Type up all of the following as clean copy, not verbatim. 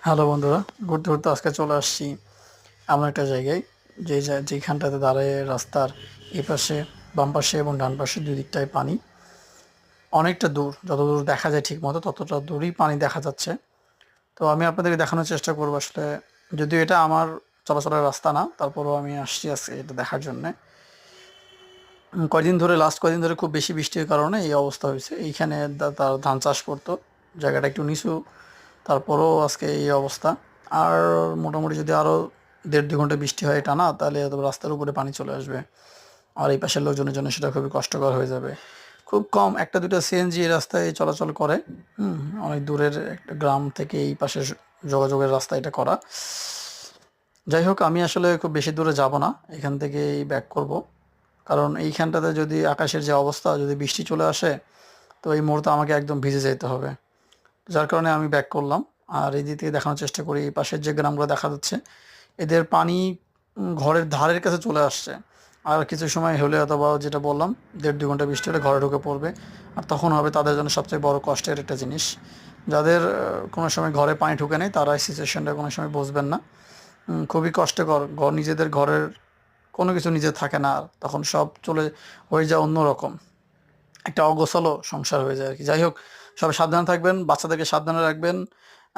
Hello বন্ধুরা, ঘুরতে ঘুরতে আজকে চলে আসছি এমন একটা জায়গায় যেখানটাতে দাঁড়িয়ে রাস্তার এই পাশে, বাম পাশে এবং ডান পাশে দুই দিকটায় পানি। অনেকটা দূর, যতদূর দেখা যায় ঠিক মতো ততটা দূরই পানি দেখা যাচ্ছে। তো আমি আপনাদেরকে দেখানোর চেষ্টা করবো আসলে, যদিও এটা আমার চলাচলের রাস্তা না, তারপরেও আমি আসছি আজকে এটা দেখার জন্যে। লাস্ট কয়দিন ধরে খুব বেশি বৃষ্টির কারণে এই অবস্থা হয়েছে। এইখানে তার ধান চাষ করতো, জায়গাটা একটু নিচু, তারপরেও আজকে এই অবস্থা। আর মোটামুটি যদি আরও 1.5-2 ঘন্টা বৃষ্টি হয় টানা, তাহলে হয়তো রাস্তার উপরে পানি চলে আসবে। আর এই পাশের লোকজনের জন্য সেটা খুবই কষ্টকর হয়ে যাবে। খুব কম একটা দুটো সিএনজি এই রাস্তায় চলাচল করে। হুম, অনেক দূরের একটা গ্রাম থেকে এই পাশে যোগাযোগের রাস্তা এটা করা। যাই হোক, আমি আসলে খুব বেশি দূরে যাব না, এখান থেকেই ব্যাক করব। কারণ এইখানটাতে যদি আকাশের যে অবস্থা, যদি বৃষ্টি চলে আসে, তো এই মুহূর্তে আমাকে একদম ভিজে যেতে হবে। যার কারণে আমি ব্যাক করলাম। আর এই দিক থেকে দেখানোর চেষ্টা করি, এই পাশের যে গ্রামগুলো দেখা যাচ্ছে, এদের পানি ঘরের ধারের কাছে চলে আসছে। আর কিছু সময় হলে, অথবা যেটা বললাম, 1.5-2 ঘন্টা বৃষ্টি হলে ঘরে ঢুকে পড়বে। আর তখন হবে তাদের জন্য সবচেয়ে বড় কষ্টের একটা জিনিস। যাদের কোনো সময় ঘরে পানি ঢুকে নেই, তারা এই সিচুয়েশনটা কোনো সময় বুঝবেন না। খুবই কষ্টকর। নিজেদের ঘরের কোনো কিছু নিজে থাকে না, আর তখন সব চলে হয়ে যায় অন্যরকম, একটা অগোছালো সংসার হয়ে যায় আর কি। যাই হোক, সবাই সাবধানে থাকবেন, বাচ্চাদেরকে সাবধানে রাখবেন।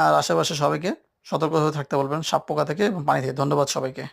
আর আশেপাশে সবাইকে সতর্ক হয়ে থাকতে বলবেন সাপ পোকা থেকে এবং পানি থেকে। ধন্যবাদ সবাইকে।